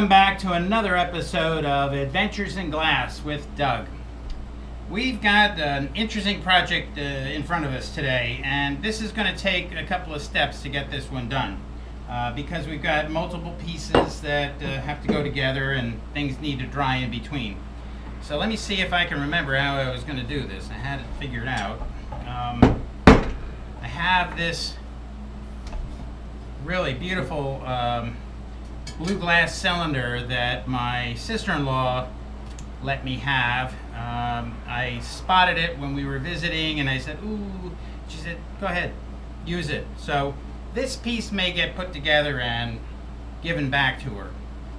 Welcome back to another episode of Adventures in Glass with Doug. We've got an interesting project in front of us today, and this is going to take a couple of steps to get this one done because we've got multiple pieces that have to go together and things need to dry in between. So let me see if I can remember how I was going to do this. I had it figured out. I have this really beautiful blue glass cylinder that my sister-in-law let me have. I spotted it when we were visiting and I said, ooh, she said, go ahead, use it. So this piece may get put together and given back to her.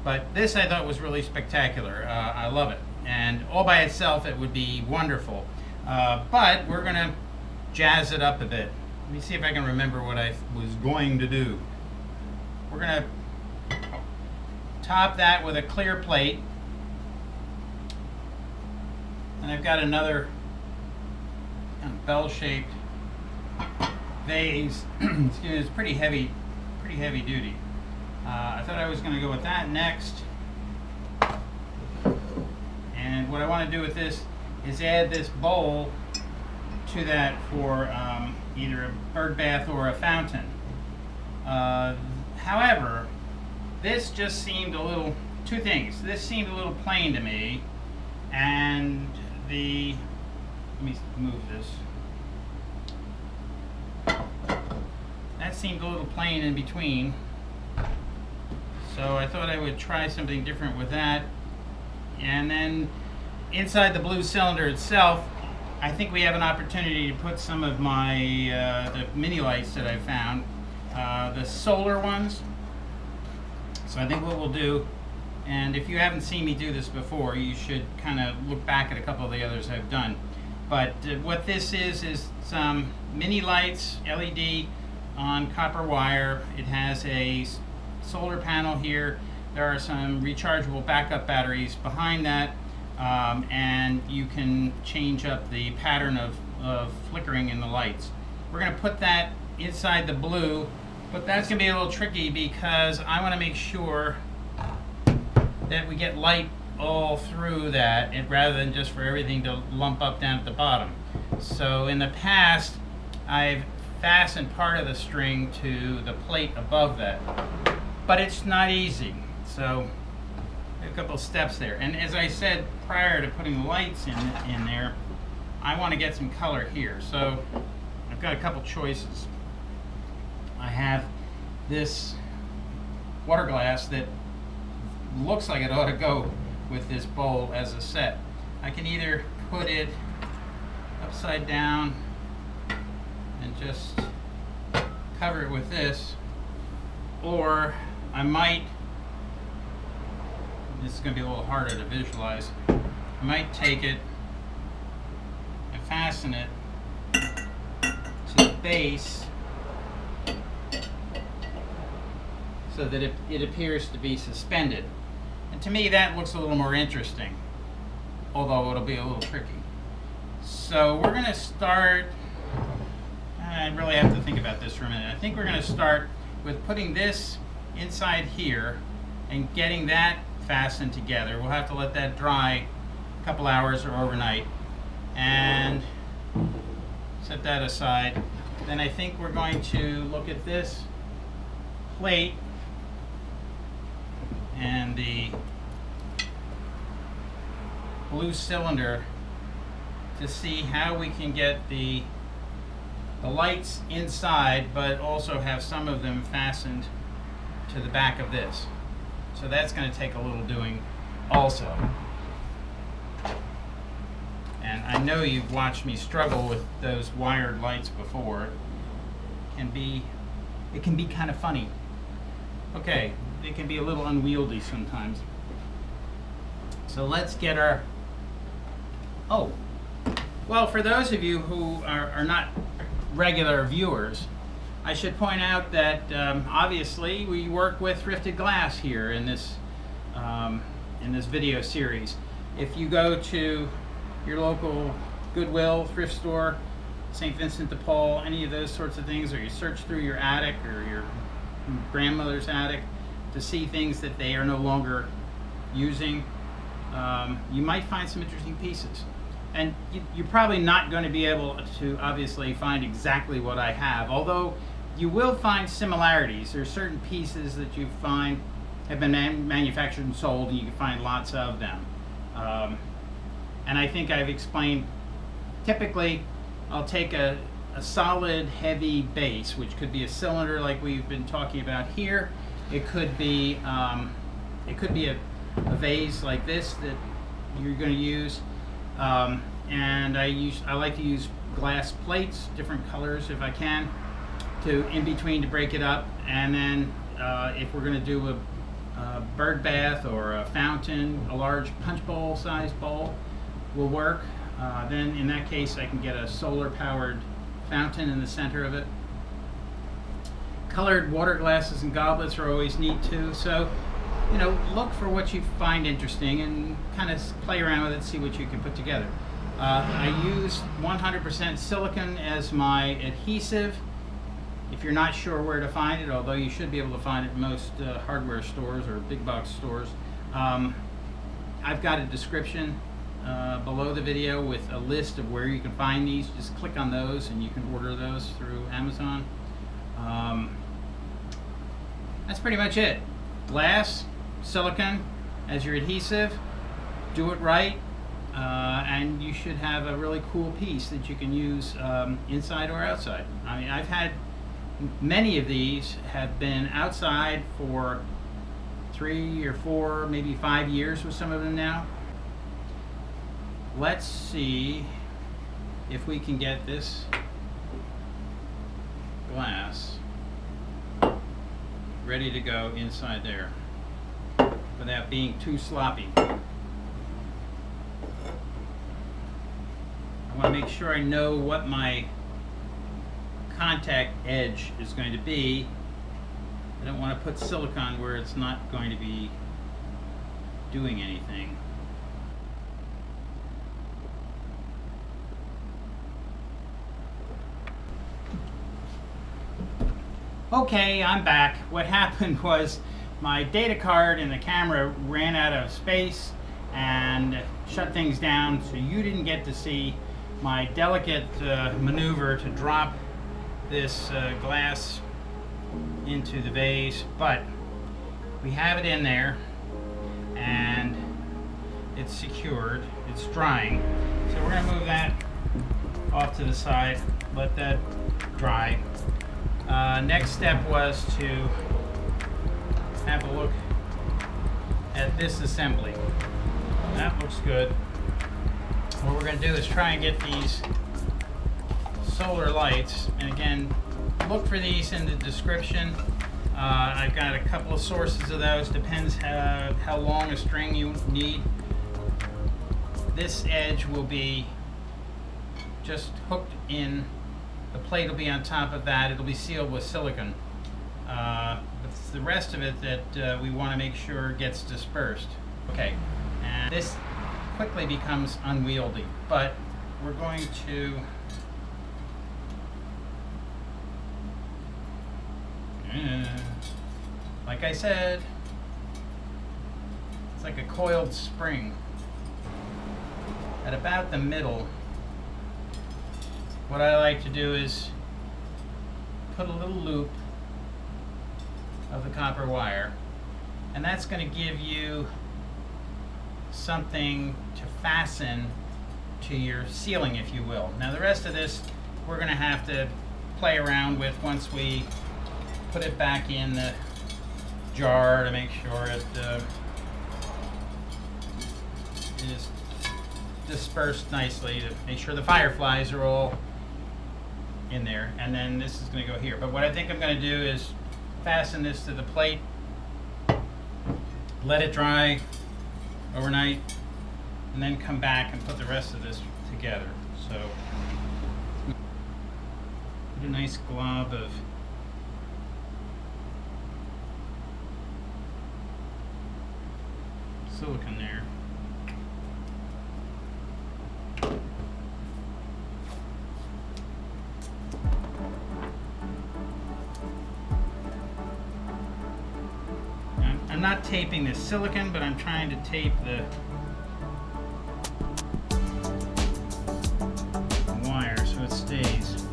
But this I thought was really spectacular. I love it. And all by itself it would be wonderful. But we're going to jazz it up a bit. Let me see if I can remember what I was going to do. We're going to top that with a clear plate. And I've got another kind of bell-shaped vase. Excuse me, it's pretty heavy duty. I thought I was going to go with that next. And what I want to do with this is add this bowl to that for either a bird bath or a fountain. However, this just seemed a little, two things. This seemed a little plain to me, and let me move this. That seemed a little plain in between. So I thought I would try something different with that. And then inside the blue cylinder itself, I think we have an opportunity to put some of my the mini lights that I found, the solar ones. So I think what we'll do, and if you haven't seen me do this before, you should kind of look back at a couple of the others I've done. But what this is some mini lights, LED on copper wire. It has a solar panel here. There are some rechargeable backup batteries behind that, and you can change up the pattern of flickering in the lights. We're going to put that inside the blue, but that's going to be a little tricky because I want to make sure that we get light all through that, and rather than just for everything to lump up down at the bottom. So in the past, I've fastened part of the string to the plate above that, but it's not easy. So a couple of steps there. And as I said prior to putting the lights in there, I want to get some color here. So I've got a couple choices. I have this water glass that looks like it ought to go with this bowl as a set. I can either put it upside down and just cover it with this, or I might, this is going to be a little harder to visualize, I might take it and fasten it to the base so that it appears to be suspended. And to me that looks a little more interesting, although it'll be a little tricky. So we're going to start, I really have to think about this for a minute. I think we're going to start with putting this inside here and getting that fastened together. We'll have to let that dry a couple hours or overnight and set that aside. Then I think we're going to look at this plate and the blue cylinder to see how we can get the lights inside, but also have some of them fastened to the back of this. So that's going to take a little doing also. And I know you've watched me struggle with those wired lights before. It can be kind of funny. Okay, it can be a little unwieldy sometimes. So let's get our, oh, well, for those of you who are not regular viewers, I should point out that obviously we work with thrifted glass here in this video series. If you go to your local Goodwill, thrift store, St. Vincent de Paul, any of those sorts of things, or you search through your attic or your grandmother's attic, to see things that they are no longer using, you might find some interesting pieces. And you're probably not going to be able to obviously find exactly what I have, although you will find similarities. There are certain pieces that you find have been manufactured and sold, and you can find lots of them. And I think I've explained, typically I'll take a solid heavy base, which could be a cylinder like we've been talking about here. It could be a vase like this that you're going to use. And I like to use glass plates, different colors if I can, to in between to break it up. And then if we're going to do a bird bath or a fountain, a large punch bowl sized bowl will work. Then in that case I can get a solar powered fountain in the center of it. Colored water glasses and goblets are always neat too. So, you know, look for what you find interesting and kind of play around with it, see what you can put together. I use 100% silicone as my adhesive. If you're not sure where to find it, although you should be able to find it in most hardware stores or big box stores, I've got a description below the video with a list of where you can find these. Just click on those and you can order those through Amazon. That's pretty much it. Glass, silicone as your adhesive, do it right, and you should have a really cool piece that you can use inside or outside. I mean, I've had many of these have been outside for 3 or 4, maybe 5 years with some of them now. Let's see if we can get this glass ready to go inside there without being too sloppy. I want to make sure I know what my contact edge is going to be. I don't want to put silicone where it's not going to be doing anything. Okay, I'm back. What happened was my data card and the camera ran out of space and shut things down, so you didn't get to see my delicate maneuver to drop this glass into the vase, but we have it in there and it's secured, it's drying. So we're going to move that off to the side, let that dry. Next step was to have a look at this assembly. That looks good. What we're going to do is try and get these solar lights, and again, look for these in the description. I've got a couple of sources of those, depends how long a string you need. This edge will be just hooked in. The plate will be on top of that. It'll be sealed with silicone. It's the rest of it that we want to make sure gets dispersed. Okay, and this quickly becomes unwieldy, but we're going to like I said, it's like a coiled spring. At about the middle, what I like to do is put a little loop of the copper wire, and that's going to give you something to fasten to your ceiling, if you will. Now the rest of this we're going to have to play around with once we put it back in the jar to make sure it is dispersed nicely, to make sure the fireflies are all in there. And then this is going to go here. But what I think I'm going to do is fasten this to the plate, let it dry overnight, and then come back and put the rest of this together. So put a nice glob of silicone there. not taping the silicone, but I'm trying to tape the wire so it stays.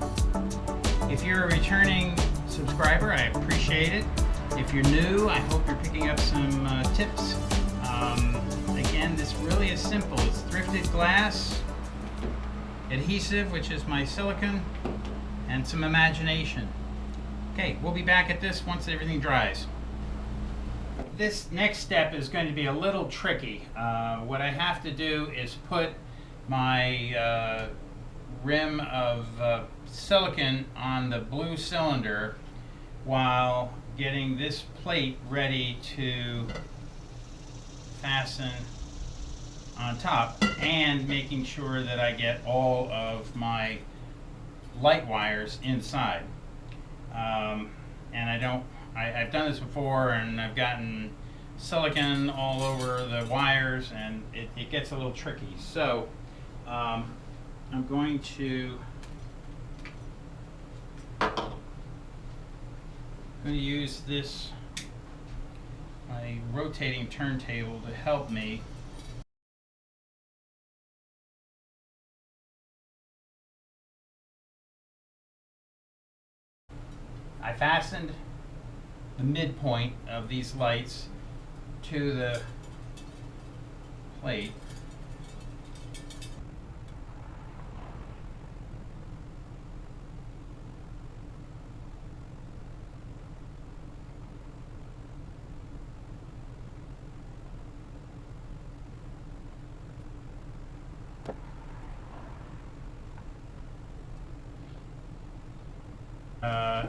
If you're a returning subscriber, I appreciate it. If you're new, I hope you're picking up some tips. Again, this really is simple. It's thrifted glass, adhesive, which is my silicone, and some imagination. Okay, we'll be back at this once everything dries. This next step is going to be a little tricky. What I have to do is put my rim of silicone on the blue cylinder while getting this plate ready to fasten on top, and making sure that I get all of my light wires inside. And I've done this before, and I've gotten silicone all over the wires, and it gets a little tricky. So I'm going to use this, my rotating turntable, to help me. I fastened the midpoint of these lights to the plate.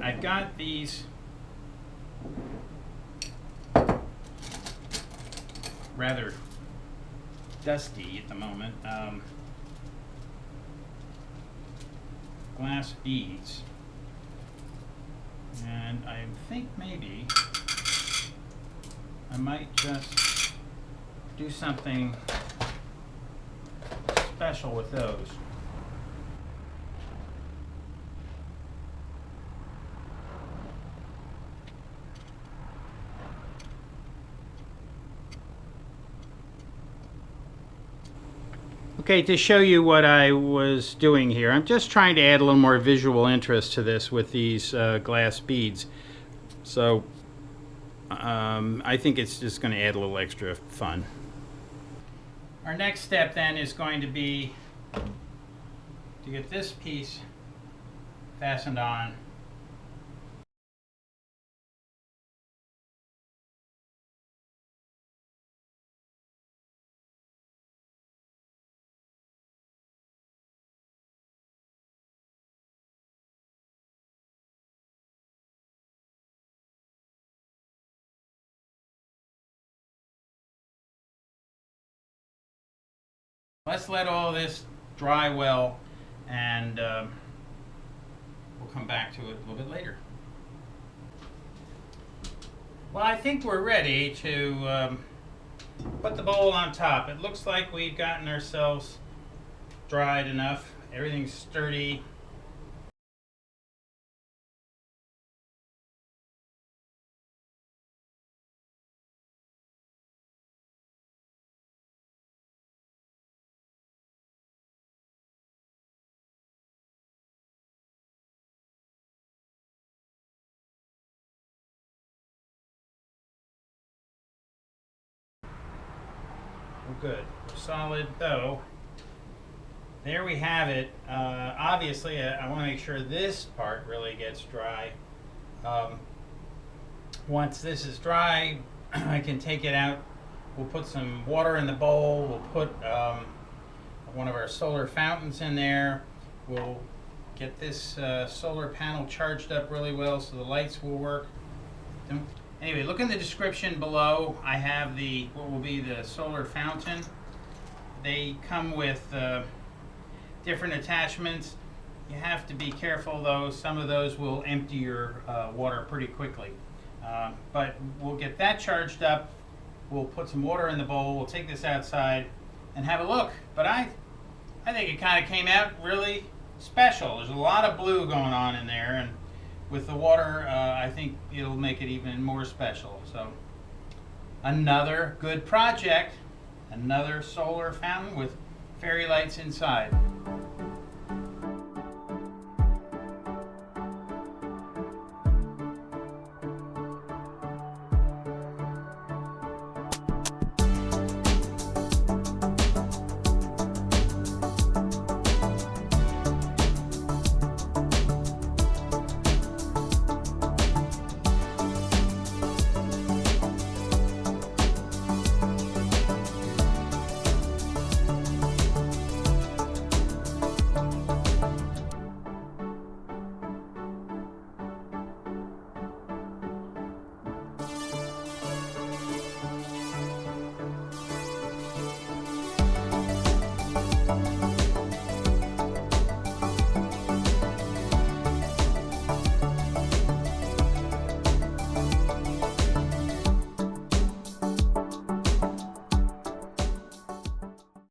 I've got these rather dusty at the moment, glass beads, and I think maybe I might just do something special with those. Okay, to show you what I was doing here, I'm just trying to add a little more visual interest to this with these glass beads. So I think it's just going to add a little extra fun. Our next step then is going to be to get this piece fastened on. Let's let all this dry well, and we'll come back to it a little bit later. Well, I think we're ready to put the bowl on top. It looks like we've gotten ourselves dried enough. Everything's sturdy. Good. We're solid. So there we have it. Obviously, I want to make sure this part really gets dry. Once this is dry, I can take it out. We'll put some water in the bowl. We'll put one of our solar fountains in there. We'll get this solar panel charged up really well so the lights will work. Anyway, look in the description below. I have what will be the solar fountain. They come with different attachments. You have to be careful though. Some of those will empty your water pretty quickly. But we'll get that charged up. We'll put some water in the bowl. We'll take this outside and have a look. But I think it kind of came out really special. There's a lot of blue going on in there, and with the water, I think it'll make it even more special. So Another good project, another solar fountain with fairy lights inside.